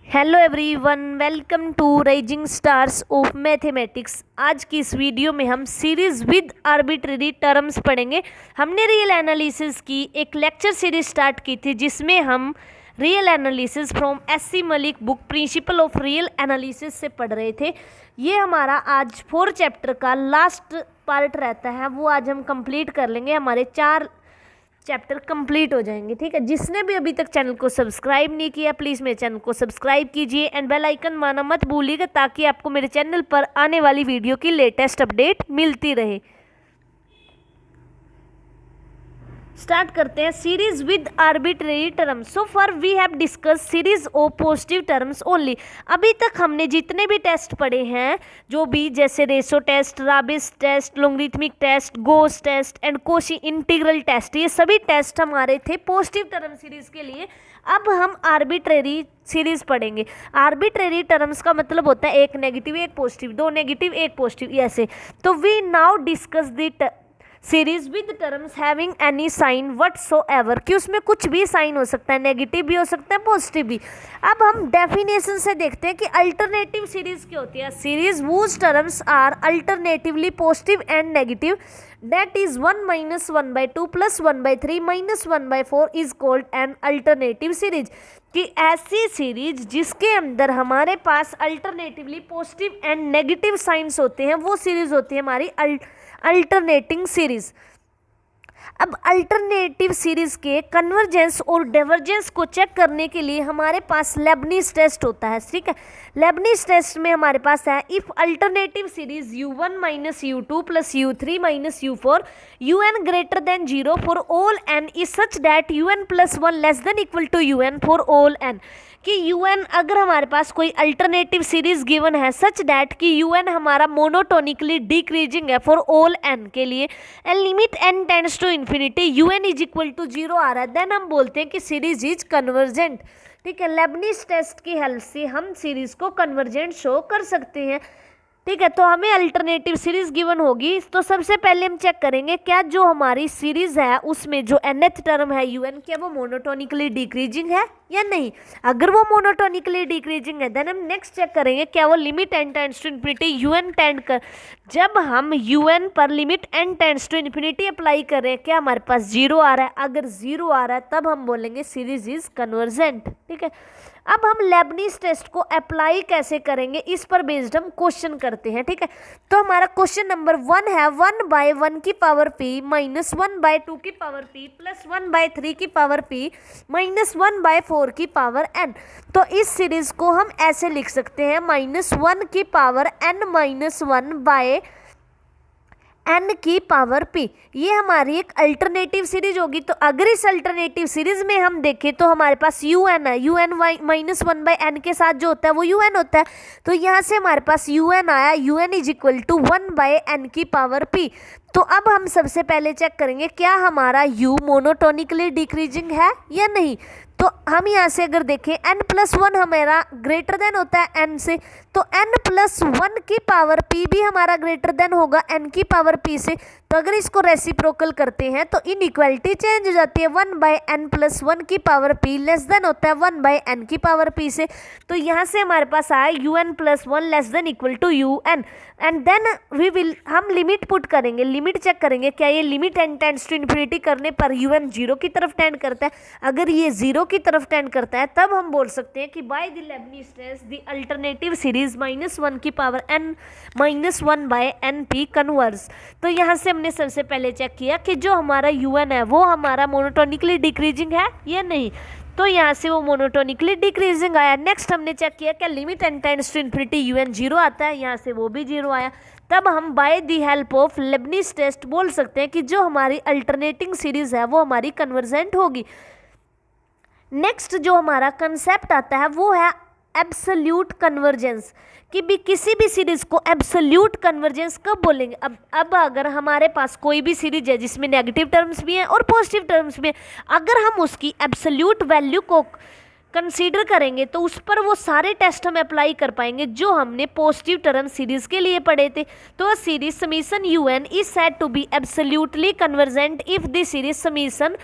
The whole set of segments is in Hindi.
Hello everyone, welcome to rising stars of mathematics. आज की इस वीडियो में हम सीरीज विद आर्बिट्रेरी टर्म्स पढ़ेंगे। हमने रियल एनालिसिस की एक लेक्चर सीरीज स्टार्ट की थी जिसमें हम real analysis from SC. Malik book principle of real analysis से पढ़ रहे थे। ये हमारा आज 4 चैप्टर का लास्ट पार्ट रहता है, वो आज हम कंप्लीट कर लेंगे। हमारे 4 चैप्टर कंप्लीट हो जाएंगे। ठीक है, जिसने भी अभी तक चैनल को सब्सक्राइब नहीं किया प्लीज़ मेरे चैनल को सब्सक्राइब कीजिए एंड बेल आइकन माना मत भूलिएगा ताकि आपको मेरे चैनल पर आने वाली वीडियो की लेटेस्ट अपडेट मिलती रहे। स्टार्ट करते हैं series with arbitrary terms. So for we have discuss series of positive terms only. अभी तक हमने जितने भी टेस्ट पढ़े हैं, जो भी जैसे ratio test, Raabe's test, logarithmic test, Gauss test and Cauchy integral test, ये सभी टेस्ट हमारे थे पॉजिटिव टर्म सीरीज के लिए। अब हम आर्बिट्रेरी सीरीज पढ़ेंगे। आर्बिट्रेरी टर्म्स का मतलब होता है एक नेगेटिव एक पॉजिटिव, दो नेगेटिव एक पॉजिटिव, ऐसे। तो we now discuss the series with terms having any sign whatsoever, कि उसमें कुछ भी साइन हो सकता है, नेगेटिव भी हो सकता है पॉजिटिव भी। अब हम डेफिनेशन से देखते हैं कि अल्टरनेटिव सीरीज क्या होती है। Series whose terms are alternatively positive and negative, that is 1 - 1/2 + 1/3 - 1/4 is called an alternative series. कि ऐसी सीरीज जिसके अंदर हमारे पास alternatively positive and negative signs होते हैं, वो सीरीज होती है हमारी अल्टरनेटिंग सीरीज। अब अल्टरनेटिव सीरीज के कन्वर्जेंस और डाइवर्जेंस को चेक करने के लिए हमारे पास लेबनीज टेस्ट होता है। ठीक है, लेबनीज टेस्ट में हमारे पास है if alternative series u1 - u2 + u3 - u4 un greater than 0 for all n is such that un + 1 less than equal to un for all n। कि un अगर हमारे पास कोई अल्टरनेटिव सीरीज गिवन है सच दैट कि un हमारा मोनोटोनिकली डिक्रीजिंग है फॉर ऑल n के लिए, and limit n tends to infinity un = 0 आ रहा है, देन हम बोलते हैं कि सीरीज इज कन्वर्जेंट। ठीक है, लेबनीज टेस्ट की हेल्प से हम सीरीज को कन्वर्जेंट शो कर सकते हैं। ठीक है, तो हमें अल्टरनेटिव सीरीज गिवन होगी तो सबसे पहले हम चेक करेंगे क्या जो हमारी सीरीज है उसमें जो nth टर्म है un, क्या वो मोनोटोनिकली डिक्रीजिंग है या नहीं। अगर वो मोनोटोनिकली डिक्रीजिंग है देन हम नेक्स्ट चेक करेंगे क्या वो limit n tends to infinity un tend कर, जब हम un पर limit n tends to infinity apply कर रहे हैं क्या हमारे पास 0 आ रहा है। अगर 0 आ रहा है तब हम बोलेंगे सीरीज इज कन्वर्जेंट। ठीक है, अब हम लेबनीज टेस्ट को अप्लाई कैसे करेंगे इस पर बेस्ड हम क्वेश्चन करते हैं। ठीक है, तो हमारा क्वेश्चन नंबर 1 है 1/1 की पावर p - 1/2 की पावर p + 1/3 की पावर p - 1/4 की पावर n। तो इस सीरीज को हम ऐसे लिख सकते हैं -1 की पावर n - 1/n की पावर p। ये हमारी एक अल्टरनेटिव सीरीज होगी। तो अगर इस अल्टरनेटिव सीरीज में हम देखें तो हमारे पास un है, un -1/n के साथ जो होता है वो un होता है। तो यहाँ से हमारे पास un आया, un = 1/n की पावर p। तो अब हम सबसे पहले चेक करेंगे क्या हमारा u मोनोटोनिकली डिक्रीजिंग है या नहीं। तो हम यहाँ से अगर देखें n + 1 हमारा ग्रेटर देन होता है n से, तो n + 1 की पावर p भी हमारा ग्रेटर देन होगा n की पावर p से। तो अगर इसको रेसिप्रोकल करते हैं तो इनइक्वालिटी चेंज हो जाती है, 1/n + 1 की पावर p लेस देन होता है 1/n की पावर p से। तो यहाँ से हमारे पास आया un + 1 less than equal to un, and then हम लिमिट पुट करेंगे, लिमिट चेक करेंगे क्या ये limit n tends to infinity करने पर un 0 की तरफ टेंड करता है। अगर ये 0 की तरफ टेंड करता है तब हम बोल सकते हैं कि by the Leibniz test the alternative series -1 की power n - 1/n p converge. तो यहाँ से हमने सबसे पहले चेक किया कि जो हमारा un है वो हमारा मोनोटोनिकली डिक्रीजिंग है या नहीं। तो यहाँ से वो मोनोटोनिकली डिक्रीजिंग आया। नेक्स्ट हमने चेक किया क्या limit n tends to infinity un 0 आता है, यहाँ से वो भी 0 आया। तब हम by the help of Leibniz test बोल सकते हैं कि जो हमारी अल्टरनेटिंग सीरीज है वो हमारी कन्वर्जेंट होगी। नेक्स्ट जो हमारा कंसेप्ट आता है वो है एब्सोल्यूट कन्वर्जेंस, कि भी किसी भी सीरीज को एब्सोल्यूट कन्वर्जेंस कब बोलेंगे। अब अगर हमारे पास कोई भी सीरीज है जिसमें नेगेटिव टर्म्स भी हैं और पॉजिटिव टर्म्स भी हैं, अगर हम उसकी एब्सोल्यूट वैल्यू को कंसीडर करेंगे तो उस पर वो सारे टेस्ट हम अप्लाई कर पाएंगे जो हमने पॉजिटिव टर्म सीरीज के लिए पढ़े थे। तो series summation un is said to be absolutely convergent if the series summation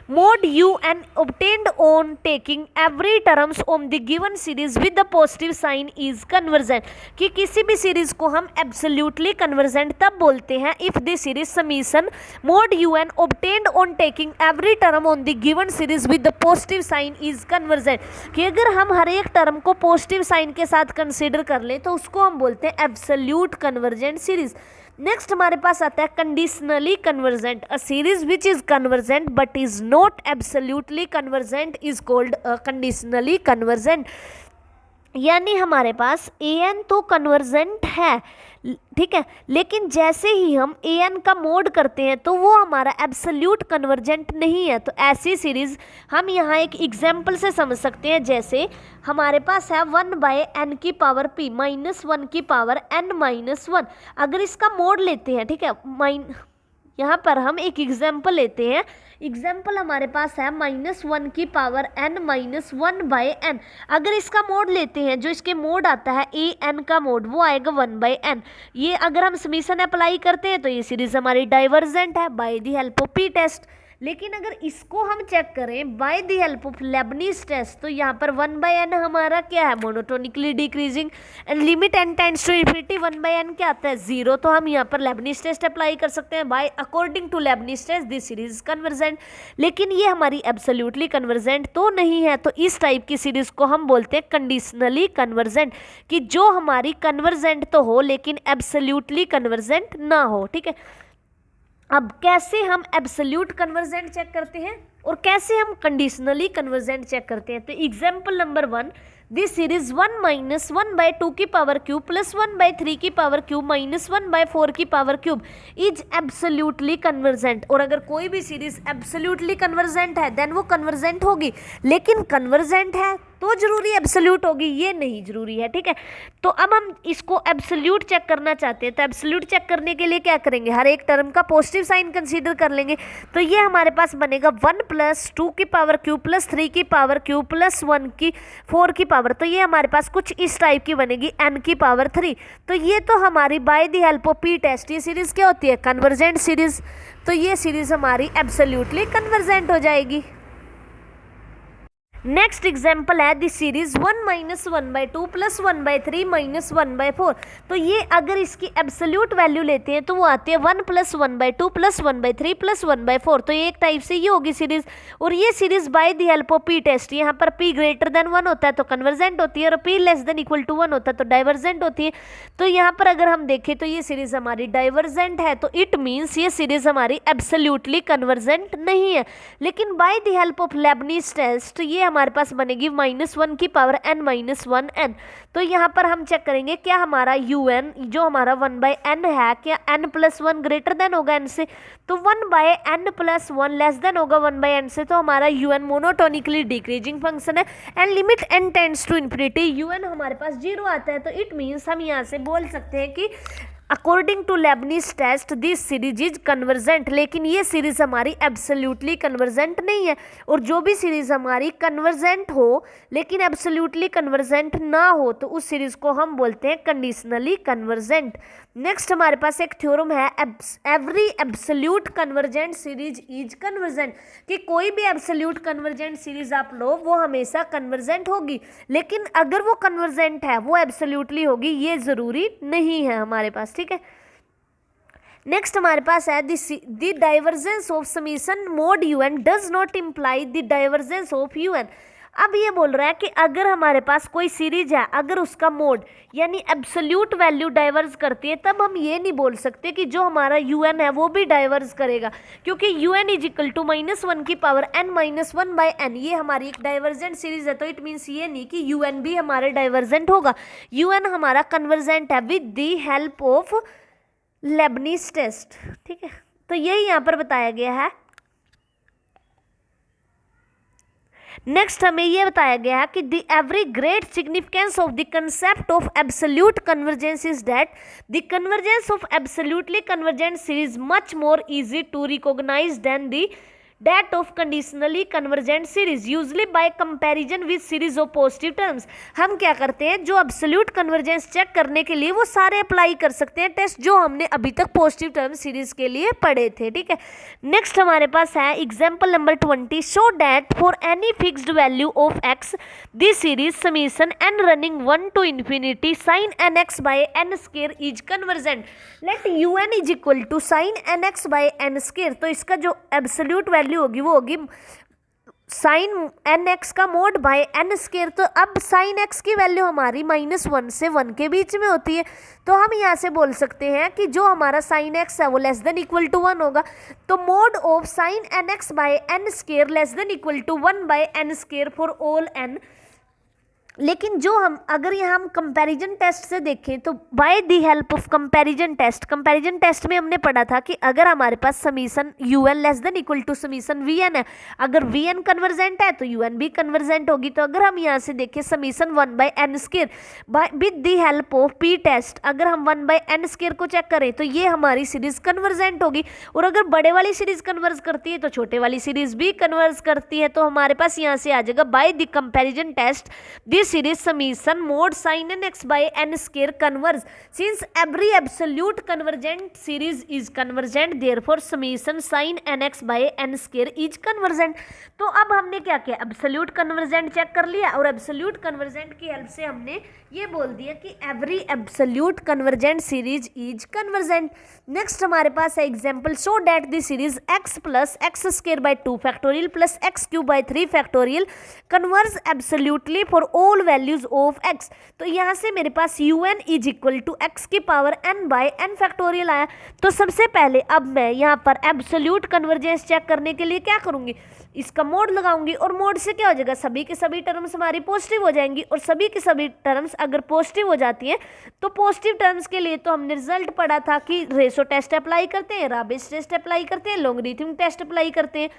mod un obtained on taking every terms on the given series with the positive sign is convergent, कि किसी भी सीरीज को हम एब्सोल्युटली कन्वर्जेंट तब बोलते हैं if the series summation mod un obtained on taking every term on the given series with the positive sign is convergent, कि अगर हम हर एक टर्म को पॉजिटिव साइन के साथ कंसीडर कर लें तो उसको हम बोलते हैं एब्सोल्यूट कन्वर्जेंट सीरीज। नेक्स्ट हमारे पास आता है conditionally convergent, a series which is convergent but is not absolutely convergent is called conditionally convergent. यानी हमारे पास ए एन तो कन्वर्जेंट है, ठीक है, लेकिन जैसे ही हम ए एन का मोड करते हैं तो वो हमारा एब्सोल्यूट कन्वर्जेंट नहीं है। तो ऐसी सीरीज हम यहाँ एक एग्जाम्पल से समझ सकते हैं, जैसे हमारे पास है 1/n की पावर p माइनस 1 की पावर n माइनस 1। अगर इसका मोड लेते हैं, ठीक है, यहाँ पर हम एक एग्जाम्पल लेते हैं, एग्जाम्पल हमारे पास है -1 की पावर n माइनस 1/n। अगर इसका मोड लेते हैं, जो इसके मोड आता है ए एन का मोड, वो आएगा 1/n। ये अगर हम समीशन अप्लाई करते हैं तो ये सीरीज हमारी डाइवर्जेंट है by the help of p test. लेकिन अगर इसको हम चेक करें by the help of Leibniz test, तो यहाँ पर 1/n हमारा क्या है, monotonically decreasing, and limit n tends to infinity 1/n क्या आता है, 0। तो हम यहाँ पर लेबनीज टेस्ट अप्लाई कर सकते हैं, by according to Leibniz test this series convergent. लेकिन ये हमारी एब्सोल्युटली कन्वर्जेंट तो नहीं है, तो इस टाइप की सीरीज को हम बोलते हैं कंडीशनली कन्वर्जेंट, कि जो हमारी कन्वर्जेंट तो हो लेकिन एब्सोल्युटली कन्वर्जेंट ना हो, ठीक है। अब कैसे हम एब्सोल्यूट कन्वर्जेंट चेक करते हैं और कैसे हम कंडीशनली कन्वर्जेंट चेक करते हैं, तो example number 1, this series 1 minus 1/2 की पावर क्यूब प्लस 1/3 की पावर क्यूब माइनस 1/4 की power cube is absolutely convergent. और अगर कोई भी सीरीज एब्सोल्युटली कन्वर्जेंट है देन वो कन्वर्जेंट होगी, लेकिन कन्वर्जेंट है तो जरूरी एब्सोल्यूट होगी, ये नहीं जरूरी है, ठीक है। तो अब हम इसको एब्सोल्यूट चेक करना चाहते हैं, तो एब्सोल्यूट चेक करने के लिए क्या करेंगे, हर एक टर्म का पॉजिटिव साइन कंसीडर कर लेंगे। तो ये हमारे पास बनेगा 1 + 2 की पावर क्यूब प्लस 3 की पावर क्यूब प्लस 1 की 4 की पावर, तो ये हमारे पास कुछ इस टाइप की बनेगी n की पावर 3। तो ये तो हमारी by the help of p test ये सीरीज क्या होती है, कन्वर्जेंट सीरीज। तो ये सीरीज हमारी एब्सोल्युटली कन्वर्जेंट हो जाएगी। नेक्स्ट एग्जाम्पल है the series 1 minus 1/2 plus 1/3 minus 1/4। तो ये अगर इसकी एब्सोल्यूट वैल्यू लेते हैं तो वो आती है 1 + 1/2 प्लस 1/3 प्लस 1/4। तो ये एक टाइप से ये होगी सीरीज, और ये series by the help of p test, यहाँ पर p ग्रेटर देन 1 होता है तो कन्वर्जेंट होती है, और p less than equal to 1 होता है तो डाइवर्जेंट होती है। तो यहाँ पर अगर हम देखें तो ये सीरीज हमारी डाइवर्जेंट है, तो इट मीन्स ये सीरीज हमारी एब्सोल्युटली कन्वर्जेंट नहीं है। लेकिन by the help of Leibniz test ये हमारे पास बनेगी -1 की पावर n माइनस 1n। तो यहाँ पर हम चेक करेंगे क्या हमारा un जो हमारा 1/n है, क्या n + 1 ग्रेटर देन होगा n से, तो 1/n + 1 लेस देन होगा 1/n से। तो हमारा un मोनोटोनिकली डिक्रीजिंग फंक्शन है, and limit n tends to infinity un हमारे पास 0 आता है। तो इट मीन्स हम यहाँ से बोल सकते हैं कि according to Leibniz test this series is convergent. लेकिन ये सीरीज हमारी एब्सोल्युटली कन्वर्जेंट नहीं है, और जो भी सीरीज हमारी कन्वर्जेंट हो लेकिन एब्सोल्युटली कन्वर्जेंट ना हो तो उस सीरीज को हम बोलते हैं कंडीशनली कन्वर्जेंट। नेक्स्ट हमारे पास एक थ्योरम है every absolute convergent series is convergent, कि कोई भी एब्सोल्यूट कन्वर्जेंट सीरीज आप लो वो हमेशा कन्वर्जेंट होगी, लेकिन अगर वो कन्वर्जेंट है वो एब्सोल्युटली होगी ये जरूरी नहीं है हमारे पास, ठीक है। नेक्स्ट हमारे पास है the divergence of summation mode un does not imply the divergence of un। अब ये बोल रहा है कि अगर हमारे पास कोई सीरीज है, अगर उसका मोड यानी एब्सोल्यूट वैल्यू डाइवर्ज करती है, तब हम ये नहीं बोल सकते कि जो हमारा un है वो भी डाइवर्ज करेगा, क्योंकि un = -1 की पावर n माइनस 1/n ये हमारी एक डाइवर्जेंट सीरीज है। तो इट मीन्स ये नहीं कि un भी हमारे डाइवर्जेंट होगा, un हमारा कन्वर्जेंट है with the help of Leibniz test, ठीक है। तो यही यहाँ पर बताया गया है। नेक्स्ट हमें यह बताया गया है कि the very great significance of the concept of absolute convergence is that the convergence of absolutely convergent series much more easy to recognise than the that of conditionally convergent series usually by comparison with series of positive terms। हम क्या करते हैं, जो absolute convergence चेक करने के लिए वो सारे अप्लाई कर सकते हैं टेस्ट जो हमने अभी तक पॉजिटिव टर्म सीरीज के लिए पढ़े थे, ठीक है। नेक्स्ट हमारे पास है example number 20, show that for any fixed value of x this series summation n running 1 to infinity sin nx by n square is convergent. Let u n is equal to sine n x by n square. तो इसका जो एब्सोल्यूट वैल्यू होगी वो होगी साइन एन एक्स का मोड बाय एन स्क्वायर। तो अब साइन एक्स की वैल्यू हमारी -1 से 1 के बीच में होती है, तो हम यहाँ से बोल सकते हैं कि जो हमारा साइन एक्स है वो लेस देन इक्वल टू 1 होगा। तो mod of sine n x by n square less than equal to 1 by n square for all n. लेकिन जो हम अगर यहाँ हम कंपैरिजन टेस्ट से देखें तो by the help of comparison test में हमने पढ़ा था कि अगर हमारे पास summation u n less than equal to summation v n है, अगर वी एन कन्वर्जेंट है तो यू एन भी कन्वर्जेंट होगी। तो अगर हम यहाँ से देखें summation 1 by n square by with the help of p test, अगर हम 1 बाय एन स्क्वायर को चेक करें तो ये हमारी सीरीज कन्वर्जेंट होगी। और अगर बड़े वाली सीरीज कन्वर्ज करती है तो छोटे वाली सीरीज भी कन्वर्ज करती है। तो हमारे पास यहाँ से आ जाएगा by the comparison test this series summation mod sin nx by n square converge since every absolute convergent series is convergent therefore summation sin nx by n square is convergent। तो अब हमने क्या किया, एब्सोल्यूट कन्वर्जेंट चेक कर लिया और एब्सोल्यूट कन्वर्जेंट की हेल्प से हमने ये बोल दिया कि every absolute convergent series is convergent. Next हमारे पास है example, show that the series x plus x square by 2 factorial plus x cube by 3 factorial converge absolutely for all values of x। तो यहाँ से मेरे पास u n is equal to x की power n by n factorial आया। तो सबसे पहले अब मैं यहाँ पर एब्सोल्यूट कन्वर्जेंस चेक करने के लिए क्या करूँगी, इसका मोड लगाऊंगी और मोड से क्या हो जाएगा, सभी के सभी टर्म्स हमारी पॉजिटिव हो जाएंगी। और सभी के सभी टर्म्स अगर पॉजिटिव हो जाती हैं तो पॉजिटिव टर्म्स के लिए तो हमने रिजल्ट पढ़ा था कि रेशो टेस्ट अप्लाई करते हैं, राबिस टेस्ट अप्लाई करते हैं, लॉगरिथम टेस्ट अप्लाई करते हैं।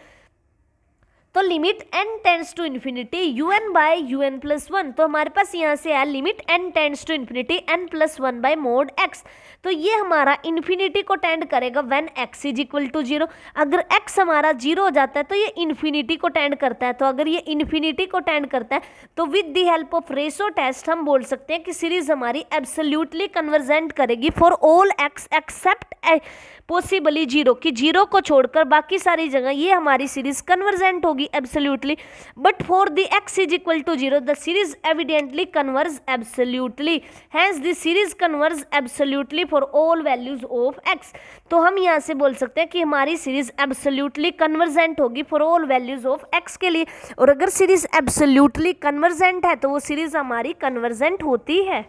तो limit n tends to infinity u n by u n plus 1। तो हमारे पास यहाँ से है limit n tends to infinity n plus 1 by mod x। तो ये हमारा इन्फिनिटी को टेंड करेगा when x is equal to 0। अगर x हमारा 0 हो जाता है तो ये इन्फिनिटी को टेंड करता है। तो अगर ये इन्फिनिटी को टेंड करता है तो with the help of ratio test हम बोल सकते हैं कि सीरीज हमारी एब्सोल्यूटली कन्वर्जेंट करेगी for all x except possibly 0, कि 0 को छोड़कर बाकी सारी जगह ये हमारी सीरीज कन्वर्जेंट होगी absolutely. But for the x is equal to 0 the series evidently converge absolutely, hence the series converge absolutely for all values of x। तो हम यहाँ से बोल सकते हैं कि हमारी सीरीज एब्सोल्यूटली कन्वर्जेंट होगी for all values of x के लिए। और अगर सीरीज एब्सोल्यूटली कन्वर्जेंट है तो वो सीरीज हमारी कन्वर्जेंट होती है।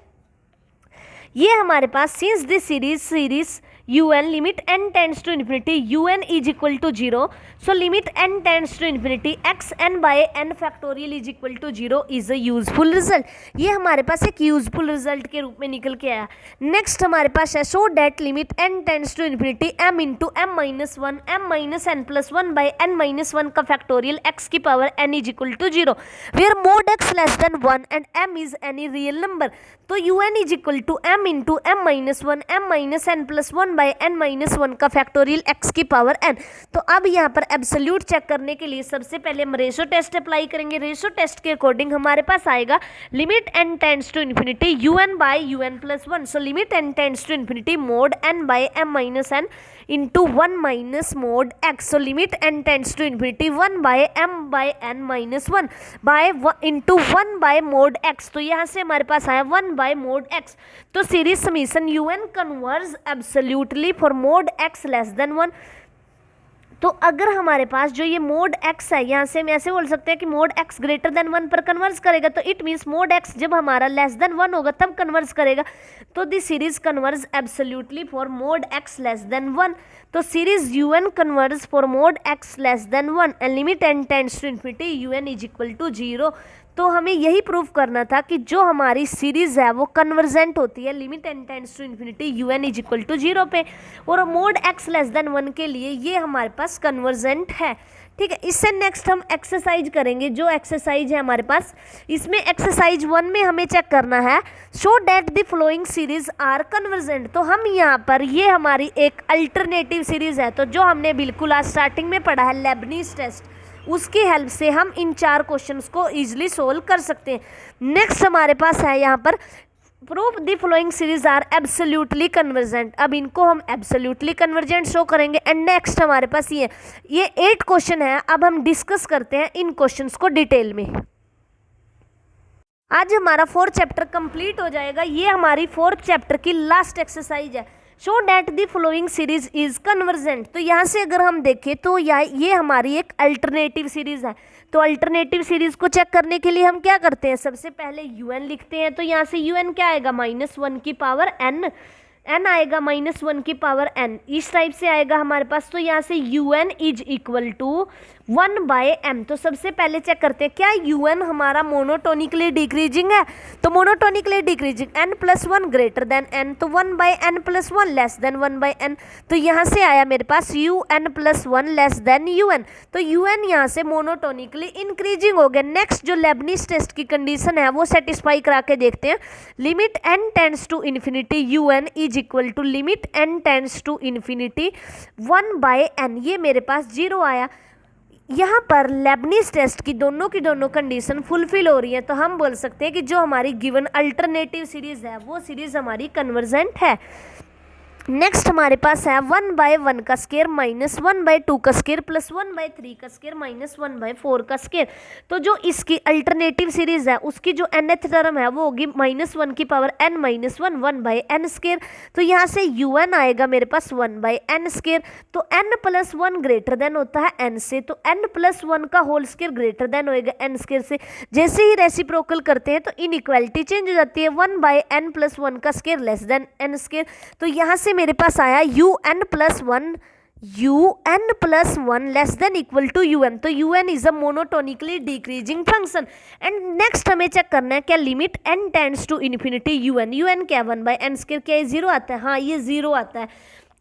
ये हमारे पास since this series un limit n tends to infinity un is equal to 0, so limit n tends to infinity x n by n factorial is equal to 0 is a useful result। ये हमारे पास एक यूजफुल रिजल्ट के रूप में निकल के आया। नेक्स्ट हमारे पास है show that limit n tends to infinity m into m minus 1 m minus n plus 1 by n minus 1 का फैक्टोरियल x की power n is equal to 0 where mod x less than 1 and m is any real number। तो un is equal to m into m minus 1 m minus n plus 1 bye n minus 1 का फैक्टोरियल x की पावर n। तो अब यहाँ पर एब्सोल्यूट चेक करने के लिए सबसे पहले हम रेशो टेस्ट अप्लाई करेंगे। रेशो टेस्ट के अकॉर्डिंग हमारे पास आएगा limit n tends to infinity un by un plus 1, so limit n tends to infinity mod n by m minus n into 1 minus mod x। So limit n tends to infinity 1 by m by n minus 1 by into 1 by mod x। तो यहाँ से हमारे पास आया 1 बाय मोड x। तो series summation un converge absolutely for mod x less than 1। तो अगर हमारे पास जो ये मोड x है, यहाँ से हम ऐसे बोल सकते हैं कि मोड x ग्रेटर देन 1 पर कन्वर्ज करेगा। तो इट मीन्स मोड x जब हमारा लेस देन 1 होगा तब कन्वर्ज करेगा। तो the series converge absolutely for mod x less than 1। तो series un converge for mod x less than 1 and limit n tends to infinity un is equal to 0। तो हमें यही प्रूव करना था कि जो हमारी सीरीज है वो कन्वर्जेंट होती है limit n tends to infinity un is equal to 0 पे, और मोड x लेस देन 1 के लिए ये हमारे पास कन्वर्जेंट है। ठीक है। इससे नेक्स्ट हम एक्सरसाइज करेंगे, जो एक्सरसाइज है हमारे पास, इसमें एक्सरसाइज 1 में हमें चेक करना है show that the following series are convergent. तो हम यहाँ पर, ये हमारी एक अल्टरनेटिव सीरीज है, तो जो हमने बिल्कुल आज स्टार्टिंग में पढ़ा है लेबनीज टेस्ट, उसकी हेल्प से हम इन 4 क्वेश्चंस को इजीली सोल्व कर सकते हैं। नेक्स्ट हमारे पास है यहाँ पर proof the following series are absolutely convergent. अब इनको हम एब्सोल्युटली कन्वर्जेंट शो करेंगे। एंड नेक्स्ट हमारे पास ये 8 क्वेश्चन है। अब हम डिस्कस करते हैं इन क्वेश्चंस को डिटेल में। आज हमारा 4th चैप्टर कंप्लीट हो जाएगा। ये हमारी 4th चैप्टर की लास्ट एक्सरसाइज है, show that the following series is convergent. तो यहाँ से अगर हम देखें तो ये हमारी एक अल्टरनेटिव सीरीज है। तो अल्टरनेटिव सीरीज को चेक करने के लिए हम क्या करते हैं, सबसे पहले un लिखते हैं। तो यहाँ से un क्या आएगा, -1 की पावर n, n आएगा -1 की पावर n, इस टाइप से आएगा हमारे पास। तो यहाँ से un is equal to 1/m। तो सबसे पहले चेक करते हैं क्या un हमारा मोनोटोनिकली डिक्रीजिंग है। तो monotonically decreasing n+1 greater than n, तो 1/n+1 लेस देन 1/n। तो यहाँ से आया मेरे पास un+1 लेस देन un। तो un यहाँ से मोनोटोनिकली इंक्रीजिंग हो गया। नेक्स्ट जो लेबनीज टेस्ट की कंडीशन है वो सेटिस्फाई करा के देखते हैं। Limit n tends to infinity un is equal to limit n tends to infinity 1/n, ये मेरे पास 0 आया। यहाँ पर लेबनीज टेस्ट की दोनों कंडीशन फुलफिल हो रही है, तो हम बोल सकते हैं कि जो हमारी गिवन अल्टरनेटिव सीरीज है वो सीरीज हमारी कन्वर्जेंट है। नेक्स्ट हमारे पास है 1/1 का स्केयर -1/2 का स्केयर प्लस 1/3 का स्केयर माइनस 1/4 का स्केयर। तो जो इसकी अल्टरनेटिव सीरीज है उसकी जो nth टर्म है वो होगी -1 की पावर n -1 1/n स्केयर। तो यहाँ से un आएगा मेरे पास 1/n स्केयर। तो n+1 ग्रेटर देन होता है n से, तो n+1 का होल स्केयर ग्रेटर देन होएगा n स्केयर से। जैसे ही रेसिप्रोकल करते हैं तो इनइक्वालिटी चेंज हो जाती है, 1/n+1 का square less than n square. तो यहाँ से मेरे पास आया un+1 less than equal to un। तो un is a monotonically decreasing function. And next हमें चेक करना है क्या limit n tends to infinity un क्या 1/n स्क्वायर, क्या ये 0 आता है, हाँ ये 0 आता है।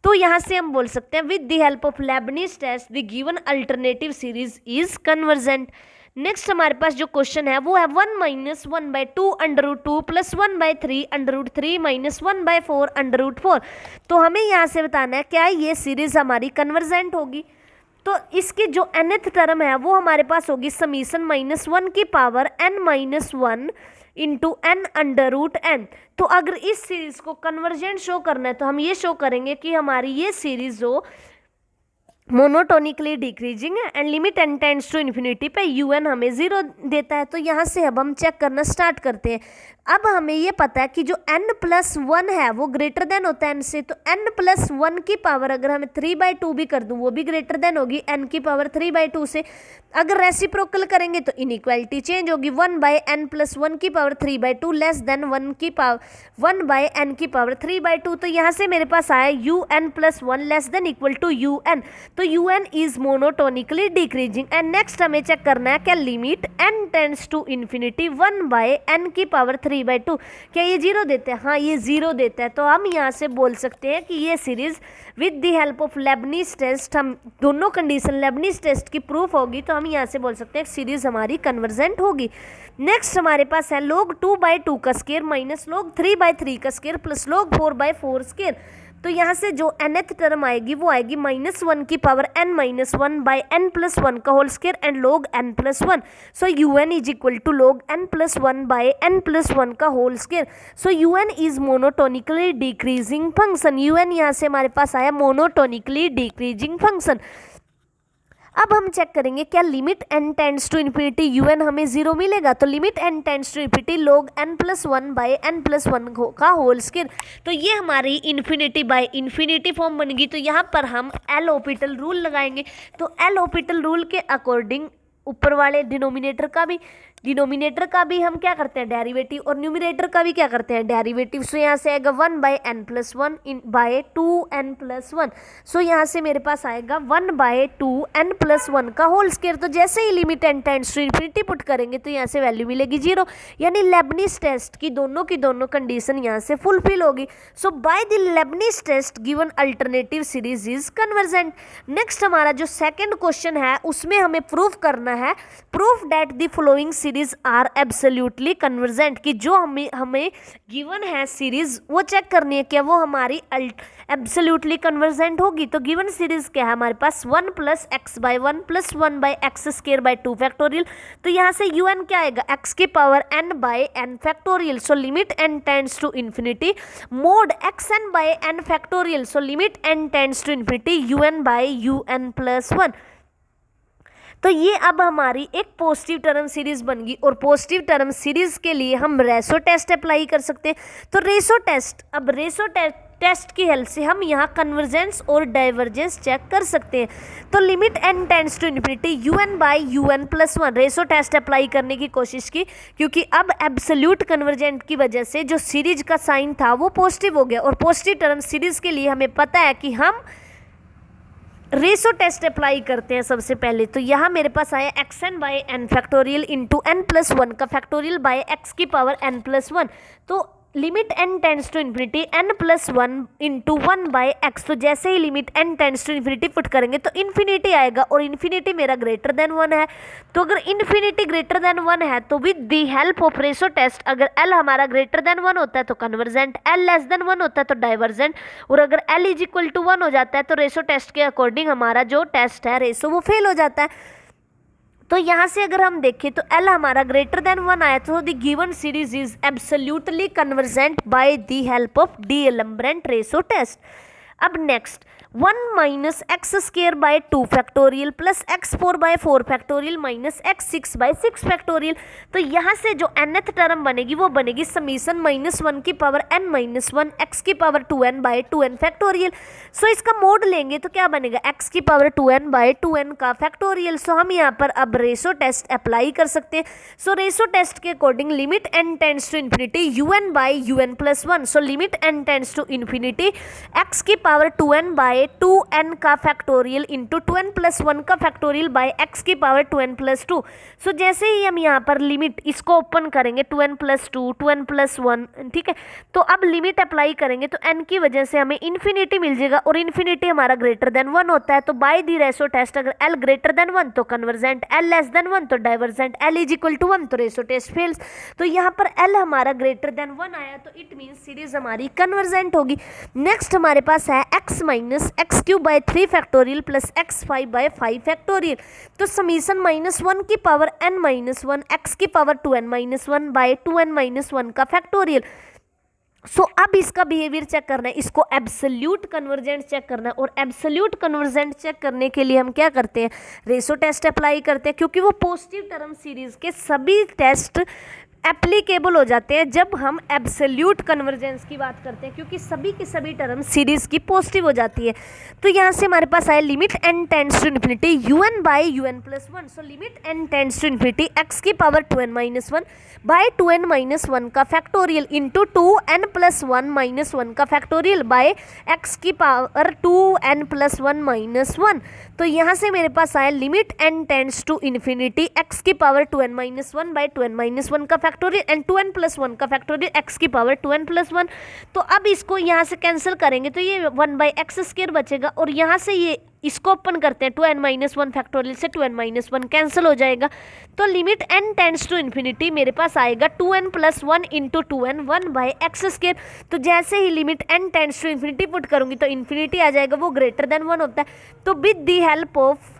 तो यहाँ से हम बोल सकते हैं with the help of Leibniz test the given alternative series is convergent. Next हमारे पास जो क्वेश्चन है वो है 1 - 1/2 √2 प्लस 1/3 √3 माइनस 1/4 √4। तो हमें यहाँ से बताना है क्या ये सीरीज हमारी कन्वर्जेंट होगी। तो इसकी जो nth टर्म है वो हमारे पास होगी समीशन -1 की पावर n-1 इंटू n√n। तो अगर इस सीरीज को कन्वर्जेंट शो करना है तो हम ये शो करेंगे कि हमारी ये सीरीज जो मोनोटोनिकली डिक्रीजिंग है and limit n tends to infinity पे un हमें 0 देता है। तो यहाँ से अब हम चेक करना स्टार्ट करते हैं। अब हमें ये पता है कि जो n+1 है वो ग्रेटर देन होता है n से, तो n+1 की पावर अगर हमें 3/2 भी कर दूं वो भी ग्रेटर देन होगी n की पावर 3/2 से। अगर रेसिप्रोकल करेंगे तो इनइक्वालिटी चेंज होगी, 1/n+1 की पावर 3/2 लेस देन 1/n की पावर 3/2। तो यहाँ से मेरे पास आया un+1 less than equal to un। तो un is monotonically decreasing. And next हमें चेक करना है क्या limit n tends to infinity 1/n की पावर 3/2, क्या ये 0 देता है, हाँ ये 0 देता है। तो हम यहाँ से बोल सकते हैं कि ये series with the help of Leibniz test, हम दोनों कंडीशन लेबनीज टेस्ट की प्रूफ होगी, तो हम यहाँ से बोल सकते हैं सीरीज हमारी कन्वर्जेंट होगी। नेक्स्ट हमारे पास है log 2/2 का स्केयर माइनस log 3/3 का स्केयर प्लस log 4/4 स्केयर। तो यहाँ से जो nth टर्म आएगी वो आएगी -1 की पावर n-1/n+1 का whole square and log n+1। So un is equal to log n+1/n+1 का whole square. So un is monotonically decreasing function. un यहाँ से हमारे पास आया मोनोटोनिकली डिक्रीजिंग फंक्शन। अब हम चेक करेंगे क्या limit n tends to infinity un हमें 0 मिलेगा। तो limit n tends to infinity log n+1/n+1 का होल स्केयर। तो ये हमारी इन्फिनिटी बाय इन्फिनिटी फॉर्म बनेगी। तो यहाँ पर हम एल ऑपिटल रूल लगाएंगे। तो एल ऑपिटल रूल के अकॉर्डिंग ऊपर वाले डिनोमिनेटर का भी हम क्या करते हैं डेरिवेटिव, और न्यूमरेटर का भी क्या करते हैं डेरिवेटिव। सो यहाँ से आएगा 1/n+1 बाय 2n+1। सो यहाँ से मेरे पास आएगा 1/2n+1 का होल स्क्वायर। तो जैसे ही limit n tends to infinity put करेंगे तो यहाँ से वैल्यू मिलेगी 0, यानी लेबनिज टेस्ट की दोनों कंडीशन यहाँ से फुलफिल होगी। So by the Leibniz test given alternative series is convergent. Next हमारा जो सेकंड क्वेश्चन है उसमें हमें प्रूफ करना है, proof that the following series are absolutely convergent, कि जो हमें गिवन है सीरीज वो चेक करनी है क्या वो हमारी एब्सोल्युटली कन्वर्जेंट होगी। तो गिवन सीरीज क्या है हमारे पास 1 + x/1 + 1/x² 2 तो यहाँ से un क्या आएगा x⁴n factorial. So limit n tends to infinity mod xn/n so limit n tends to infinity un/un+1। तो ये अब हमारी एक पॉजिटिव टर्म सीरीज बन गई, और पॉजिटिव टर्म सीरीज के लिए हम रेशो टेस्ट अप्लाई कर सकते हैं। तो रेशो टेस्ट की हेल्प से हम यहाँ कन्वर्जेंस और डाइवर्जेंस चेक कर सकते हैं। तो limit n tends to infinity un/un+1 ratio test apply करने की कोशिश की, क्योंकि अब एब्सोल्यूट कन्वर्जेंट की वजह से जो सीरीज का साइन था वो पॉजिटिव हो गया, और पॉजिटिव टर्म सीरीज के लिए हमें पता है कि हम रेशो टेस्ट अप्लाई करते हैं सबसे पहले। तो यहाँ मेरे पास आया xn/n फैक्टोरियल इंटू n+1 का फैक्टोरियल बाय x⁴n+1। तो limit n tends to infinity n+1 into 1/x। तो जैसे ही limit n tends to infinity put करेंगे तो इन्फिनिटी आएगा, और इन्फिनिटी मेरा ग्रेटर देन 1 है। तो अगर इन्फिनिटी ग्रेटर देन 1 है तो with the help of ratio test अगर l हमारा ग्रेटर देन 1 होता है तो कन्वर्जेंट, l लेस देन 1 होता है तो डाइवर्जेंट, और अगर l = 1 हो जाता है तो रेशो टेस्ट के अकॉर्डिंग हमारा जो टेस्ट है रेशो वो फेल हो जाता है। तो यहाँ से अगर हम देखें तो L हमारा ग्रेटर देन 1 आया, तो the given series is absolutely convergent by the help of D'Alembert ratio test. अब next 1 - x² 2 factorial plus x⁴/4 factorial minus x6/6 factorial. तो यहाँ से जो nth टर्म बनेगी वो बनेगी समीशन -1 की पावर n-1 x⁴2n/2n फैक्टोरियल। सो इसका मोड लेंगे तो क्या बनेगा x⁴2n/2n का फैक्टोरियल। सो हम यहाँ पर अब रेशो टेस्ट अप्लाई कर सकते हैं। सो रेशो टेस्ट के according limit n tends to infinity un/un+1। So limit n tends to infinity x⁴2n/2n का फैक्टोरियल इंटू 2n+1 का फैक्टोरियल बाय x⁴2n+2। सो जैसे ही हम यहाँ पर लिमिट इसको ओपन करेंगे 2n+2 2n+1, ठीक है, तो अब लिमिट अप्लाई करेंगे तो n की वजह से हमें इन्फिनिटी मिल जाएगा, और इन्फिनिटी हमारा ग्रेटर देन 1 होता है। तो बाय दी रेशो टेस्ट अगर l ग्रेटर देन 1 तो कन्वर्जेंट, l लेस देन 1 तो डाइवर्जेंट, l = 1 तो रेशो टेस्ट फेल्स। तो यहाँ पर l हमारा ग्रेटर देन 1 आया तो इट मीन सीरीज हमारी कन्वर्जेंट होगी। नेक्स्ट हमारे पास है x - x³ 3 factorial plus x5/5 factorial. तो समीशन -1 की power n-1 x⁴2n-1 by 2n-1 का फैक्टोरियल। सो अब इसका बिहेवियर चेक करना है, इसको एब्सोल्यूट कन्वर्जेंट चेक करना है, और एब्सोल्यूट कन्वर्जेंट चेक करने के लिए हम क्या करते हैं रेशो टेस्ट अप्लाई करते हैं, क्योंकि वो पॉजिटिव टर्म सीरीज के सभी टेस्ट एप्लीकेबल हो जाते हैं जब हम एब्सोल्यूट कन्वर्जेंस की बात करते हैं, क्योंकि सभी की सभी टर्म सीरीज की पॉजिटिव हो जाती है। तो यहाँ से हमारे पास आया limit n tends to infinity un/un+1। So limit n tends to infinity x⁴2n-1 by 2n-1 का फैक्टोरियल इंटू 2n+1 का फैक्टोरियल बाय x⁴2n+1 तो यहाँ से मेरे पास आया limit n tends to infinity x⁴2n-1 by 2n-1 का फैक्टोरियल एंड 2n+1 का फैक्टोरियल x⁴2n+1। तो अब इसको यहाँ से कैंसिल करेंगे तो ये 1/x² बचेगा, और यहाँ से ये इसको ओपन करते हैं 2n-1 फैक्टोरियल से 2n-1 कैंसिल हो जाएगा। तो limit n tends to infinity मेरे पास आएगा 2n+1 इंटू 2n 1/x²। तो जैसे ही limit n tends to infinity put करूंगी तो इन्फिनिटी आ जाएगा, वो ग्रेटर देन 1 होता है। तो with the help of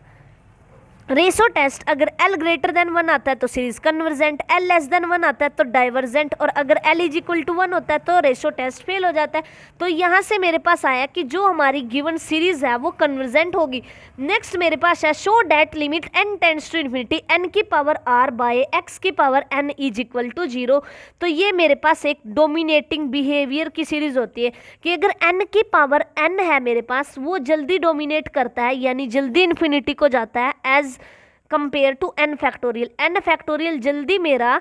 ratio test अगर L ग्रेटर देन 1 आता है तो series convergent, L less than 1 आता है तो डाइवर्जेंट, और अगर L = 1 होता है तो रेशो टेस्ट फेल हो जाता है। तो यहाँ से मेरे पास आया कि जो हमारी गिवन सीरीज है वो कन्वर्जेंट होगी। नेक्स्ट मेरे पास है show that limit n tends to infinity n⁴r by x⁴n = 0। तो ये मेरे पास एक डोमिनेटिंग बिहेवियर की सीरीज होती है कि अगर n है मेरे पास वो जल्दी डोमिनेट करता है, यानी जल्दी इन्फिनिटी को जाता है as compare to n factorial, n factorial जल्दी मेरा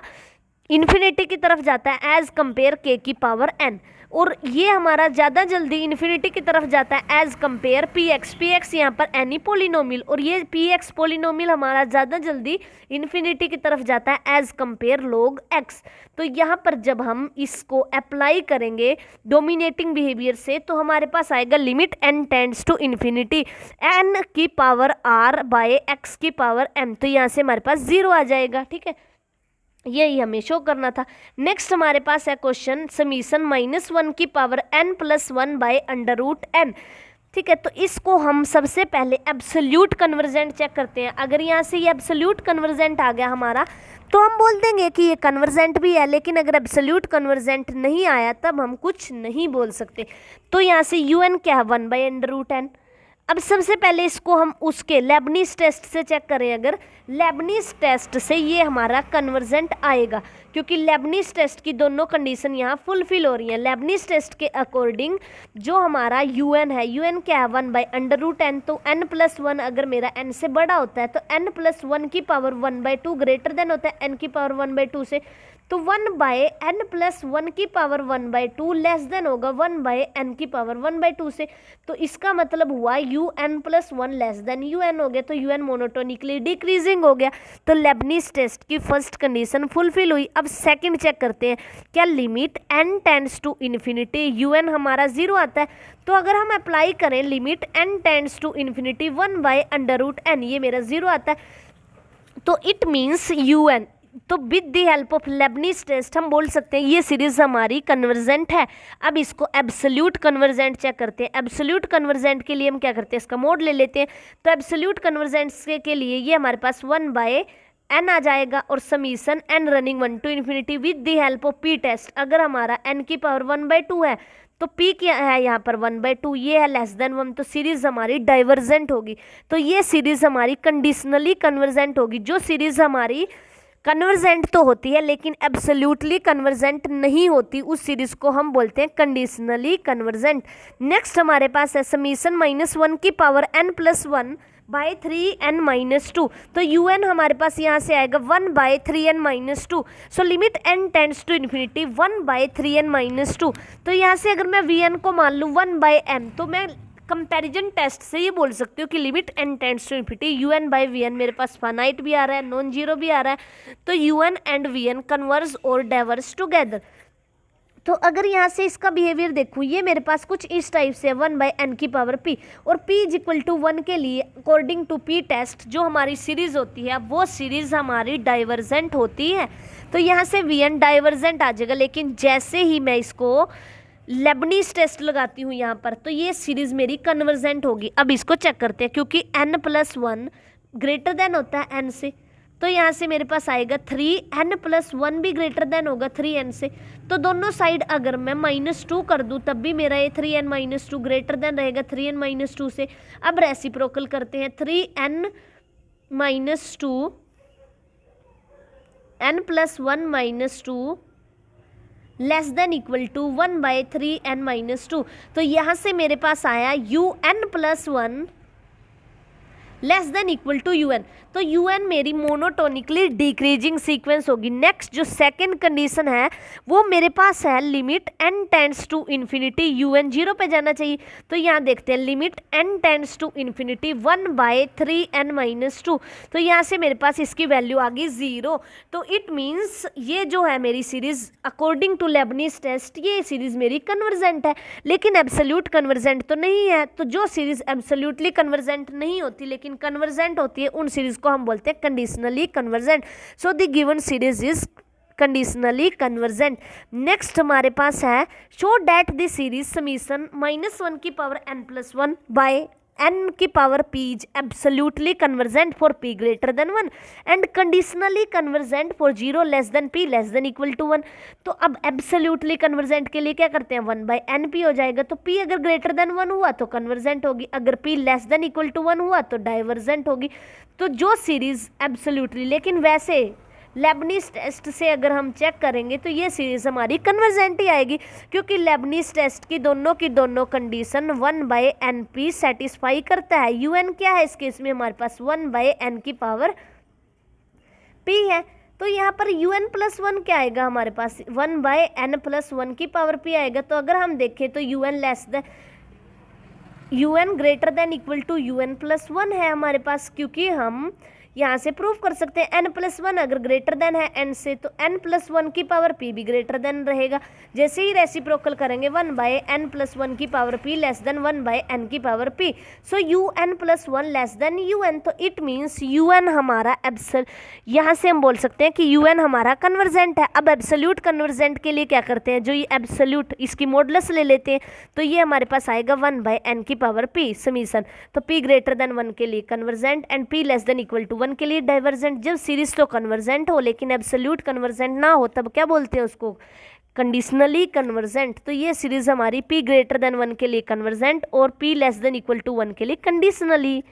इन्फिनिटी की तरफ जाता है एज कंपेयर के की पावर एन, और ये हमारा ज़्यादा जल्दी इन्फिनिटी की तरफ जाता है as compare p x, p x यहाँ पर एनी पोलिनोमियल, और ये पी एक्स पोलिनोमियल हमारा ज़्यादा जल्दी इन्फिनिटी की तरफ जाता है एज कंपेयर लॉग एक्स। तो यहाँ पर जब हम इसको अप्लाई करेंगे डोमिनेटिंग बिहेवियर से तो हमारे पास आएगा limit n tends to infinity n की पावर आर बाय एक्स की पावर एन, तो यहाँ से हमारे पास 0 आ जाएगा। ठीक है, यही हमें शो करना था। नेक्स्ट हमारे पास है क्वेश्चन समीशन -1 की power n + 1 by under root n। ठीक है, तो इसको हम सबसे पहले एब्सोल्यूट कन्वर्जेंट चेक करते हैं। अगर यहाँ से ये एब्सोल्यूट कन्वर्जेंट आ गया हमारा तो हम बोल देंगे कि ये कन्वर्जेंट भी है, लेकिन अगर एब्सोल्यूट कन्वर्जेंट नहीं आया तब हम कुछ नहीं बोल सकते। तो यहाँ से un क्या है 1 बाय अंडर रूट n। अब सबसे पहले इसको हम उसके लेबनीज टेस्ट से चेक करें, अगर लेबनीज टेस्ट से ये हमारा कन्वर्जेंट आएगा, क्योंकि लेबनीज टेस्ट की दोनों कंडीशन यहाँ फुलफिल हो रही हैं। लेबनीज टेस्ट के अकॉर्डिंग जो हमारा un है, un क्या है 1 बाय अंडर रूट n, तो n + 1 अगर मेरा n से बड़ा होता है तो n + 1 की पावर 1/2 ग्रेटर देन होता है n की पावर 1/2 से, तो 1 बाय n + 1 की पावर 1/2 लेस देन होगा 1 बाय n की पावर 1/2 से। तो इसका मतलब हुआ un + 1 लेस देन un हो गया, तो un मोनोटोनिकली डिक्रीजिंग हो गया। तो लेबनीज टेस्ट की फर्स्ट कंडीशन फुलफिल हुई। अब सेकंड चेक करते हैं, क्या limit n tends to infinity un हमारा 0 आता है। तो अगर हम अप्लाई करें limit n tends to infinity 1 by under root n, ये मेरा 0 आता है, तो इट मीन्स un, तो with the help of Leibniz test हम बोल सकते हैं ये सीरीज हमारी कन्वर्जेंट है। अब इसको एब्सोल्यूट कन्वर्जेंट चेक करते हैं। एब्सोल्यूट कन्वर्जेंट के लिए हम क्या करते हैं, इसका मोड ले लेते हैं। तो एब्सोल्यूट कन्वर्जेंट के लिए ये हमारे पास 1 बाय n आ जाएगा, और summation n running 1 to infinity with the help of p test. अगर हमारा n की पावर 1/2 है तो p क्या है यहाँ पर 1/2, ये है लेस देन 1, तो सीरीज हमारी डाइवर्जेंट होगी। तो ये सीरीज हमारी कंडीशनली कन्वर्जेंट होगी। जो सीरीज हमारी कन्वर्जेंट तो होती है लेकिन एब्सोल्यूटली कन्वर्जेंट नहीं होती, उस सीरीज को हम बोलते हैं कंडीशनली कन्वर्जेंट। नेक्स्ट हमारे पास है समीशन -1 की पावर n + 1 बाय 3n - 2। तो un हमारे पास यहाँ से आएगा 1 by 3n - 2। So limit n tends to infinity 1 by 3n - 2। तो यहाँ से अगर मैं vn को मान लूँ 1 बाय m, तो मैं कंपैरिजन टेस्ट से ये बोल सकती हूँ कि limit n tends to infinity un by vn मेरे पास फाइनाइट भी आ रहा है, नॉन जीरो भी आ रहा है, तो un एंड vn कन्वर्ज और डाइवर्स टुगेदर। तो अगर यहाँ से इसका बिहेवियर देखूँ, ये मेरे पास कुछ इस टाइप से 1 बाय n की पावर p, और p = 1 के लिए अकॉर्डिंग टू p टेस्ट जो हमारी सीरीज होती है वो सीरीज हमारी डाइवर्जेंट होती है। तो यहाँ से vn डाइवर्जेंट आ जाएगा, लेकिन जैसे ही मैं इसको लेबनीज टेस्ट लगाती हूँ यहाँ पर तो ये सीरीज मेरी कन्वर्जेंट होगी। अब इसको चेक करते हैं, क्योंकि n + 1 ग्रेटर देन होता है n से, तो यहाँ से मेरे पास आएगा 3n + 1 भी ग्रेटर देन होगा 3n से। तो दोनों साइड अगर मैं -2 कर दूँ तब भी मेरा ये 3n - 2 ग्रेटर देन रहेगा 3n - 2 से। अब रेसिप्रोकल करते हैं, 3n - 2 n + 1 - 2 less than equal to 1 by 3n - 2। तो यहाँ से मेरे पास आया un + 1 less than equal to un। तो un मेरी मोनोटोनिकली डिक्रीजिंग सीक्वेंस होगी। नेक्स्ट जो सेकंड कंडीशन है वो मेरे पास है limit n tends to infinity un 0 पे जाना चाहिए। तो यहाँ देखते हैं limit n tends to infinity 1 by 3n - 2। तो यहाँ से मेरे पास इसकी वैल्यू आ गई 0। तो इट मीन्स ये जो है मेरी series according to Leibniz test ये सीरीज मेरी कन्वर्जेंट है, लेकिन एब्सोल्यूट कन्वर्जेंट तो नहीं है। तो जो सीरीज एब्सोल्यूटली कन्वर्जेंट नहीं होती लेकिन कन्वर्जेंट होती है उन सीरीज को हम बोलते हैं conditionally convergent. So the given series is conditionally convergent. Next हमारे पास है show that the series summation -1 की पावर n + 1 बाय n की power p is absolutely convergent for p greater than 1 and conditionally convergent for 0 less than p less than equal to 1। तो अब एब्सोल्यूटली कन्वर्जेंट के लिए क्या करते हैं, 1 बाय np हो जाएगा। तो p अगर ग्रेटर देन 1 हुआ तो कन्वर्जेंट होगी, अगर p less than equal to 1 हुआ तो डाइवर्जेंट होगी। तो जो सीरीज एब्सोल्यूटली, लेकिन वैसे लेबनीज टेस्ट से अगर हम चेक करेंगे तो ये सीरीज हमारी कन्वर्जेंट ही आएगी, क्योंकि लेबनीज टेस्ट की दोनों कंडीशन 1 बाय np सेटिस्फाई करता है। un क्या है इस केस में हमारे पास 1 बाय n की पावर पी है। तो यहाँ पर un+1 क्या आएगा हमारे पास, 1/n+1 की पावर p आएगा। तो अगर हम देखें तो un greater than equal to un+1 है हमारे पास, क्योंकि हम यहाँ से प्रूव कर सकते हैं n+1 अगर ग्रेटर देन है n से, तो n+1 की पावर p भी ग्रेटर देन रहेगा। जैसे ही रेसिप्रोकल करेंगे 1/n+1 की power p less then 1/n की पावर p, सो un+1 लेस देन un। तो इट मीन्स un हमारा यहाँ से हम बोल सकते हैं कि un हमारा कन्वर्जेंट है। अब एब्सोल्यूट कन्वर्जेंट के लिए क्या करते हैं, जो ये एब्सोल्यूट इसकी मॉडुलस ले लेते हैं, तो ये हमारे पास आएगा 1/n की पावर p समीशन। तो p ग्रेटर देन 1 के लिए convergent and p less than equal to 1 के लिए डाइवर्जेंट। जब सीरीज तो कन्वर्जेंट हो लेकिन एब्सोल्यूट कन्वर्जेंट ना हो तब क्या बोलते हैं उसको, कंडीशनली कन्वर्जेंट। तो ये सीरीज हमारी p ग्रेटर देन 1 के लिए कन्वर्जेंट और p less than equal to 1 के लिए कंडीशनली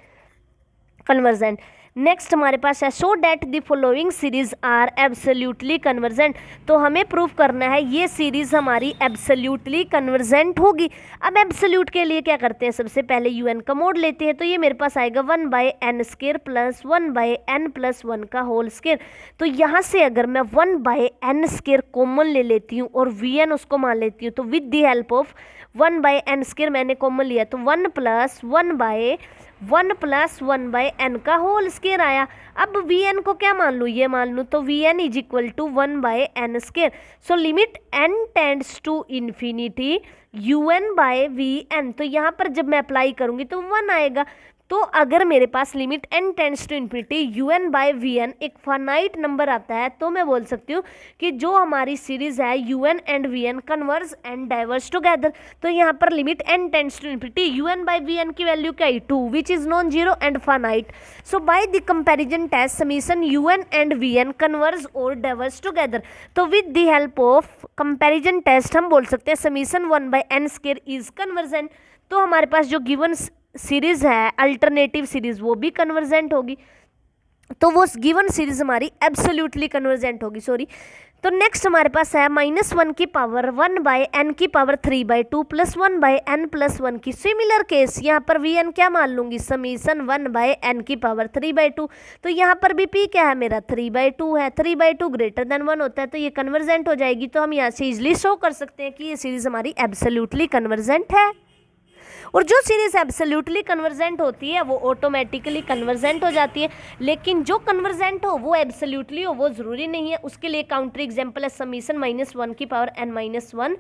कन्वर्जेंट। नेक्स्ट हमारे पास है show that the following series are absolutely convergent. तो हमें प्रूव करना है ये सीरीज हमारी एब्सोल्युटली कन्वर्जेंट होगी। अब एब्सोल्यूट के लिए क्या करते हैं, सबसे पहले un का मोड लेते हैं। तो ये मेरे पास आएगा 1/n² प्लस 1/n+1 का होल स्क्वायर। तो यहाँ से अगर मैं 1/n² कॉमन ले लेती हूँ और vn उसको मान लेती हूँ, तो with the help of 1/n² मैंने कॉमन लिया, तो 1+1/n का होल स्क्वायर आया। अब vn को क्या मान लूँ, ये मान लूँ, तो vn is equal to 1/n²। So limit n tends to infinity un/vn। तो यहाँ पर जब मैं अप्लाई करूँगी तो 1 आएगा। तो अगर मेरे पास limit n tends to infinity un/vn एक फाइनाइट नंबर आता है, तो मैं बोल सकती हूँ कि जो हमारी सीरीज है un and vn converge and diverge together. तो यहाँ पर limit n tends to infinity un/vn की वैल्यू क्या है, 2 which is non zero and finite. So by the comparison test summation un and vn converge और डाइवर्स टुगेदर। तो with the help of comparison test हम बोल सकते हैं समीशन 1/n² इज कन्वर्जेंट। तो हमारे पास जो गिवन सीरीज है अल्टरनेटिव सीरीज वो भी कन्वर्जेंट होगी, तो वो गिवन सीरीज हमारी एब्सोल्युटली कन्वर्जेंट होगी, सॉरी। तो नेक्स्ट हमारे पास है -1 की पावर 1/n की पावर 3/2 प्लस 1/n+1 की सिमिलर केस। यहाँ पर vn क्या मान लूँगी, समीशन 1/n की पावर 3/2। तो यहाँ पर भी p क्या है मेरा 3/2 है, 3/2 ग्रेटर देन 1 होता है, तो ये कन्वर्जेंट हो जाएगी। तो हम यहाँ से इजिली शो कर सकते हैं कि ये सीरीज हमारी एब्सोल्युटली कन्वर्जेंट है। और जो सीरीज एब्सोल्युटली कन्वर्जेंट होती है वो ऑटोमेटिकली कन्वर्जेंट हो जाती है, लेकिन जो कन्वर्जेंट हो वो एब्सोल्युटली हो वो ज़रूरी नहीं है। उसके लिए काउंटर एग्जांपल है समीशन -1 की पावर n-1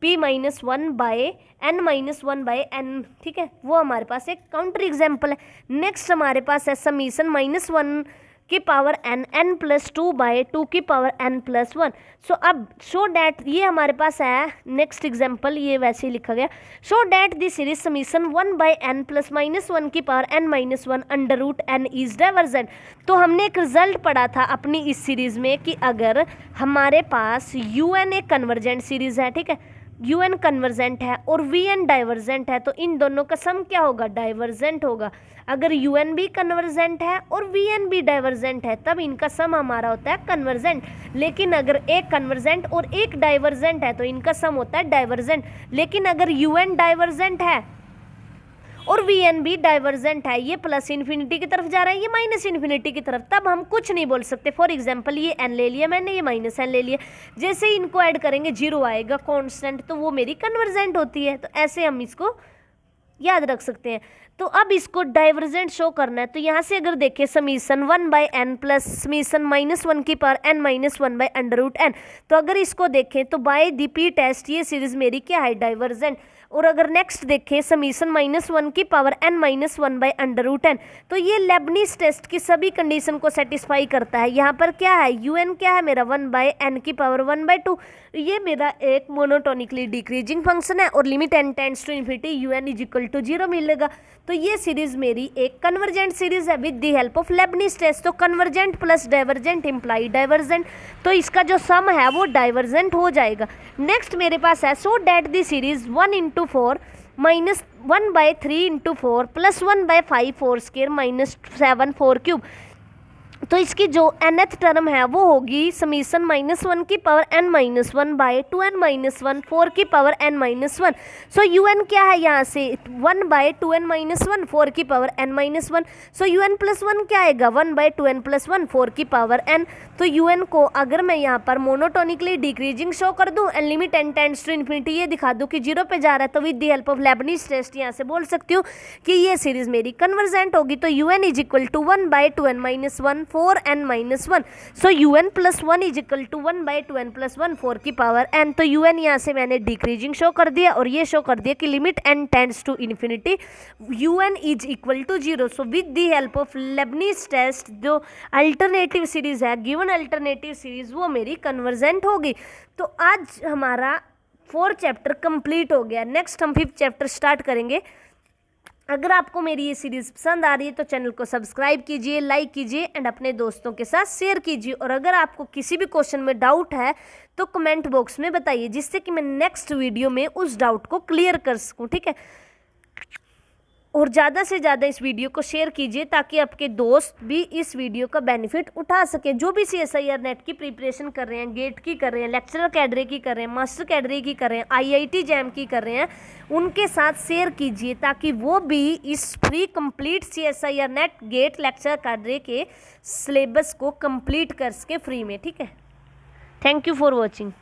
p -1/n-1/n, ठीक है, वो हमारे पास एक काउंटर एग्जांपल है। नेक्स्ट हमारे पास है समीशन -1 की पावर n+2/2 की पावर n+1। सो अब शो डैट, ये हमारे पास है नेक्स्ट एग्जांपल, ये वैसे ही लिखा गया, show that the series summation 1/n plus -1 की power n-1 √n is divergent. तो हमने एक रिजल्ट पढ़ा था अपनी इस सीरीज में कि अगर हमारे पास un एक कन्वर्जेंट सीरीज है, ठीक है, un कन्वर्जेंट है और vn डाइवर्जेंट है, तो इन दोनों का सम क्या होगा, डाइवर्जेंट होगा। अगर un भी कन्वर्जेंट है और vn भी डाइवर्जेंट है तब इनका सम हमारा होता है कन्वर्जेंट। लेकिन अगर एक कन्वर्जेंट और एक डाइवर्जेंट है तो इनका सम होता है डाइवर्जेंट। लेकिन अगर un डाइवर्जेंट है और vn भी डाइवर्जेंट है, ये प्लस इन्फिनिटी की तरफ जा रहा है, ये माइनस इन्फिनिटी की तरफ, तब हम कुछ नहीं बोल सकते। फॉर एग्जांपल ये n ले लिया मैंने, ये -n ले लिया, जैसे ही इनको ऐड करेंगे 0 आएगा कांस्टेंट, तो वो मेरी कन्वर्जेंट होती है। तो ऐसे हम इसको याद रख सकते हैं। तो अब इसको डाइवर्जेंट शो करना है, तो यहाँ से अगर देखें समीशन 1/n प्लस समीशन -1 की पावर n-1/n, तो अगर इसको देखें तो बाय द p टेस्ट ये सीरीज मेरी क्या है, डाइवर्जेंट। और अगर नेक्स्ट देखें समीशन -1 की पावर n-1/n, तो ये लेबनीज टेस्ट की सभी कंडीशन को सेटिस्फाई करता है। यहाँ पर क्या है, un क्या है मेरा 1/n की पावर 1/2, ये मेरा एक मोनोटोनिकली डिक्रीजिंग फंक्शन है और limit n tends to infinity un is equal to 0 मिलेगा। तो ये सीरीज मेरी एक कन्वर्जेंट सीरीज है with the help of Leibniz test. तो convergent plus divergent imply divergent, तो इसका जो सम है वो डाइवर्जेंट हो जाएगा। नेक्स्ट मेरे पास है सो डैट द सीरीज 1/4 -1/3 × 4 + 1/5 4² -7 4³ तो इसकी जो nth टर्म है वो होगी समीशन -1 की पावर n-1 बाय 2n - 1 4 की पावर n-1। सो un क्या है यहाँ से 1 बाय 2n - 1 4 की पावर n-1। सो un प्लस 1 क्या आएगा 1 बाय 2n प्लस 1 4 की पावर n। तो un को अगर मैं यहाँ पर मोनोटोनिकली डिक्रीजिंग शो कर दूँ and limit n tends to infinity ये दिखा दूँ कि 0 पे जा रहा है, तो with the help of Leibniz test यहाँ से बोल सकती हूँ कि ये सीरीज मेरी कन्वर्जेंट होगी। तो un is equal to 1 by 2n - 1 4n-1। So un plus 1 is equal to 1 by 2n plus 1 4 की पावर n। तो un यहाँ से मैंने डिक्रीजिंग शो कर दिया और ये शो कर दिया कि limit n tends to infinity un is equal to 0। So with the help of Leibniz test जो अल्टरनेटिव सीरीज है, गिवन अल्टरनेटिव सीरीज, वो मेरी कन्वर्जेंट होगी। तो आज हमारा 4 चैप्टर कंप्लीट हो गया। नेक्स्ट हम 5th चैप्टर स्टार्ट करेंगे। अगर आपको मेरी ये सीरीज़ पसंद आ रही है तो चैनल को सब्सक्राइब कीजिए, लाइक कीजिए एंड अपने दोस्तों के साथ शेयर कीजिए। और अगर आपको किसी भी क्वेश्चन में डाउट है तो कमेंट बॉक्स में बताइए, जिससे कि मैं नेक्स्ट वीडियो में उस डाउट को क्लियर कर सकूं, ठीक है। और ज़्यादा से ज़्यादा इस वीडियो को शेयर कीजिए ताकि आपके दोस्त भी इस वीडियो का बेनिफिट उठा सके। जो भी CSIR नेट की प्रिपरेशन कर रहे हैं, गेट की कर रहे हैं, लेक्चरर कैडरे की कर रहे हैं, मास्टर कैडरे की कर रहे हैं, IIT जैम की कर रहे हैं, उनके साथ शेयर कीजिए ताकि वो भी इस free complete CSIR NET GATE lecturer cadre के सिलेबस को कंप्लीट कर सके फ्री में, ठीक है। Thank you for watching.